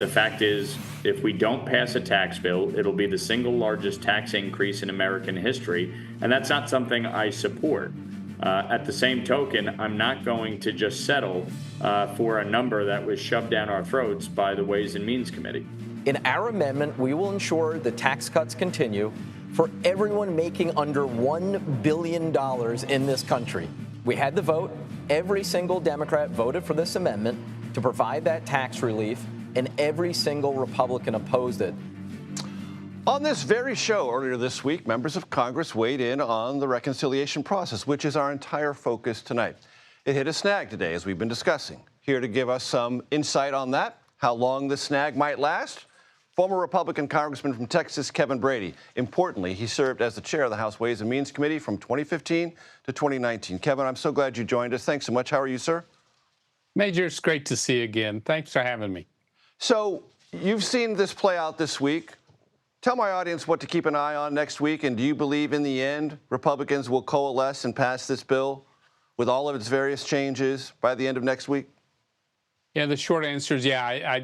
The fact is, if we don't pass a tax bill, it'll be the single largest tax increase in American history, and that's not something I support. At the same token, I'm not going to just settle for a number that was shoved down our throats by the Ways and Means Committee. In our amendment, we will ensure the tax cuts continue for everyone making under $1 billion in this country. We had the vote. Every single Democrat voted for this amendment to provide that tax relief, and every single Republican opposed it. On this very show earlier this week, members of Congress weighed in on the reconciliation process, which is our entire focus tonight. It hit a snag today, as we've been discussing. Here to give us some insight on that, how long the snag might last, former Republican Congressman from Texas, Kevin Brady. Importantly, he served as the chair of the House Ways and Means Committee from 2015 to 2019. Kevin, I'm so glad you joined us. Thanks so much. How are you, sir? Major, it's great to see you again. Thanks for having me. So you've seen this play out this week. Tell my audience what to keep an eye on next week, and do you believe in the end Republicans will coalesce and pass this bill with all of its various changes by the end of next week? Yeah, the short answer is yeah,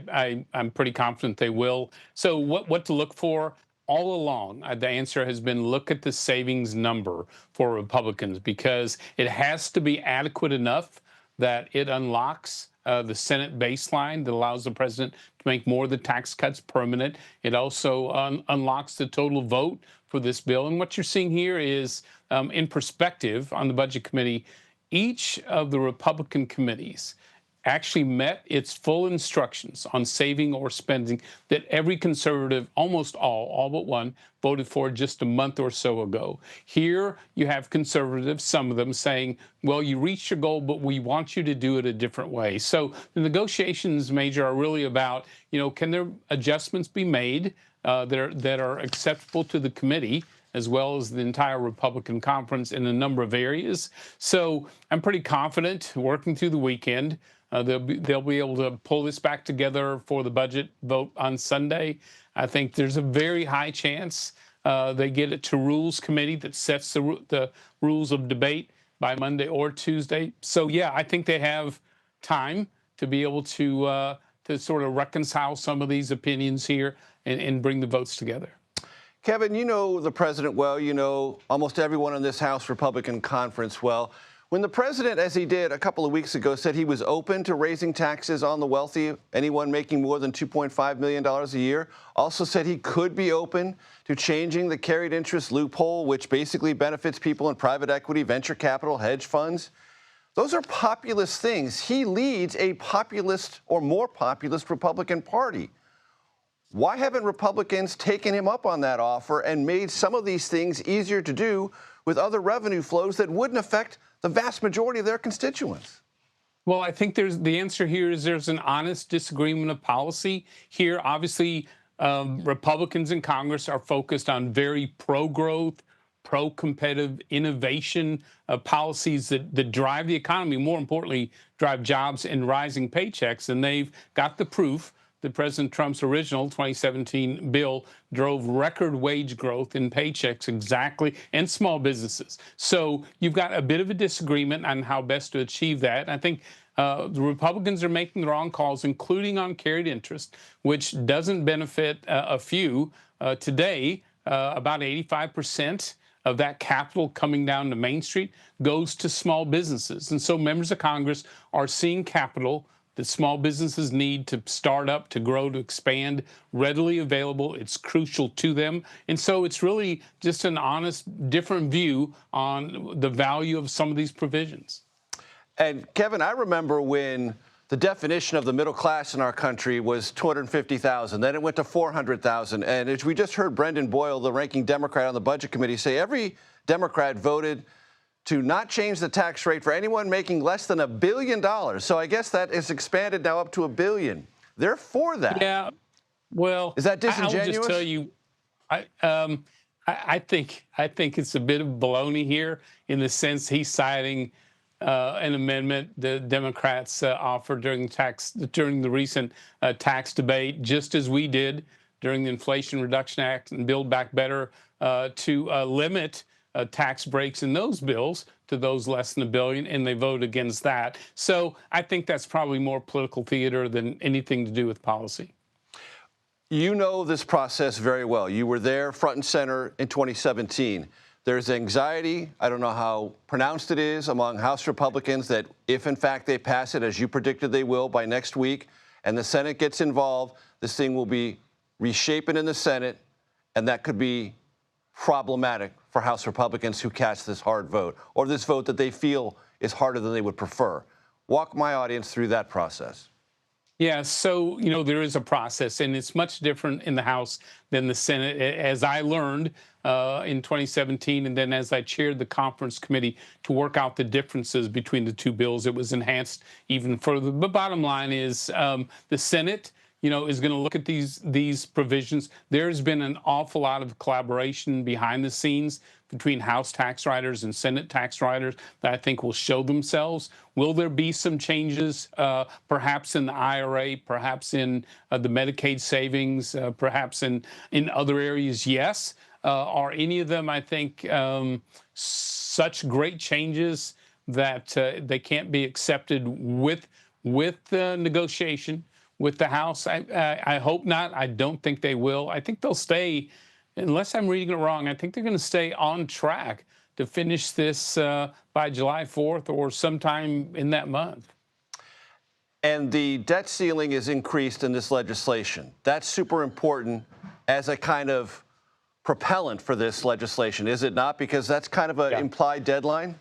I'm pretty confident they will. So what to look for? All along, the answer has been look at the savings number for Republicans, because it has to be adequate enough that it unlocks the Senate baseline that allows the president to make more of the tax cuts permanent. It also unlocks the total vote for this bill. And what you're seeing here is, in perspective, on the Budget Committee, each of the Republican committees actually met its full instructions on saving or spending that every conservative, almost all but one, voted for just a month or so ago. Here you have conservatives, some of them saying, well, you reached your goal, but we want you to do it a different way. So the negotiations, Major, are really about, can there adjustments be made that are acceptable to the committee, as well as the entire Republican conference in a number of areas. So I'm pretty confident working through the weekend, they'll be able to pull this back together for the budget vote on Sunday. I think there's a very high chance they get it to Rules Committee that sets the rules of debate by Monday or Tuesday. So yeah, I think they have time to be able to sort of reconcile some of these opinions here and bring the votes together. Kevin, you know the president well. You know almost everyone in this House Republican conference well. When the president, as he did a couple of weeks ago, said he was open to raising taxes on the wealthy, anyone making more than $2.5 million a year, also said he could be open to changing the carried interest loophole, which basically benefits people in private equity, venture capital, hedge funds. Those are populist things. He leads a populist or more populist Republican Party. Why haven't Republicans taken him up on that offer and made some of these things easier to do with other revenue flows that wouldn't affect the vast majority of their constituents? Well, I think the answer here is there's an honest disagreement of policy here. Obviously, Republicans in Congress are focused on very pro-growth, pro-competitive innovation policies that drive the economy, more importantly, drive jobs and rising paychecks. And they've got the proof that President Trump's original 2017 bill drove record wage growth in paychecks exactly, and small businesses. So you've got a bit of a disagreement on how best to achieve that. And I think the Republicans are making the wrong calls, including on carried interest, which doesn't benefit a few. Today, about 85% of that capital coming down to Main Street goes to small businesses. And so members of Congress are seeing capital that small businesses need to start up, to grow, to expand, readily available. It's crucial to them. And so it's really just an honest, different view on the value of some of these provisions. And Kevin, I remember when the definition of the middle class in our country was 250,000. Then it went to 400,000. And as we just heard Brendan Boyle, the ranking Democrat on the Budget Committee, say every Democrat voted to not change the tax rate for anyone making less than $1 billion. So I guess that is expanded now up to $1 billion. They're for that. Yeah. Well, is that disingenuous? I will just tell you, I think it's a bit of baloney here, in the sense he's citing an amendment the Democrats offered during the recent tax debate, just as we did during the Inflation Reduction Act and Build Back Better, to limit tax breaks in those bills to those less than $1 billion, and they vote against that. So I think that's probably more political theater than anything to do with policy. You know this process very well. You were there front and center in 2017. There's anxiety, I don't know how pronounced it is, among House Republicans that if, in fact, they pass it, as you predicted they will, by next week, and the Senate gets involved, this thing will be reshapen in the Senate, and that could be problematic for House Republicans who cast this hard vote, or this vote that they feel is harder than they would prefer. Walk my audience through that process. Yeah, so, there is a process, and it's much different in the House than the Senate, as I learned in 2017, and then as I chaired the conference committee to work out the differences between the two bills, it was enhanced even further. The bottom line is the Senate, is going to look at these provisions. There's been an awful lot of collaboration behind the scenes between House tax writers and Senate tax writers that I think will show themselves. Will there be some changes, perhaps in the IRA, perhaps in the Medicaid savings, perhaps in other areas? Yes. Are any of them, I think, such great changes that they can't be accepted with negotiation with the House? I hope not. I don't think they will. I think they'll stay, unless I'm reading it wrong, I think they're going to stay on track to finish this by July 4th or sometime in that month. And the debt ceiling is increased in this legislation. That's super important as a kind of propellant for this legislation, is it not? Because that's kind of an implied deadline.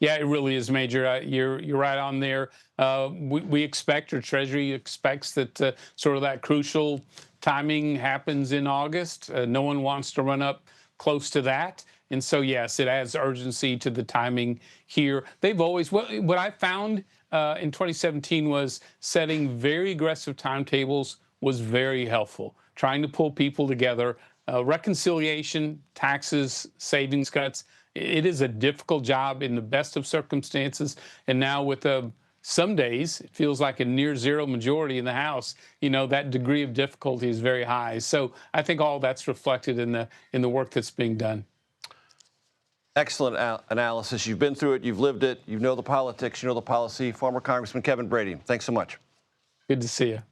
Yeah, it really is, Major. You're right on there. We expect, or Treasury expects, that sort of that crucial timing happens in August. No one wants to run up close to that. And so, yes, it adds urgency to the timing here. They've always, what I found in 2017 was setting very aggressive timetables was very helpful, trying to pull people together. Reconciliation, taxes, savings cuts, it is a difficult job in the best of circumstances. And now with some days, it feels like a near zero majority in the House, that degree of difficulty is very high. So I think all that's reflected in the work that's being done. Excellent analysis. You've been through it. You've lived it. You know the politics. You know the policy. Former Congressman Kevin Brady, thanks so much. Good to see you.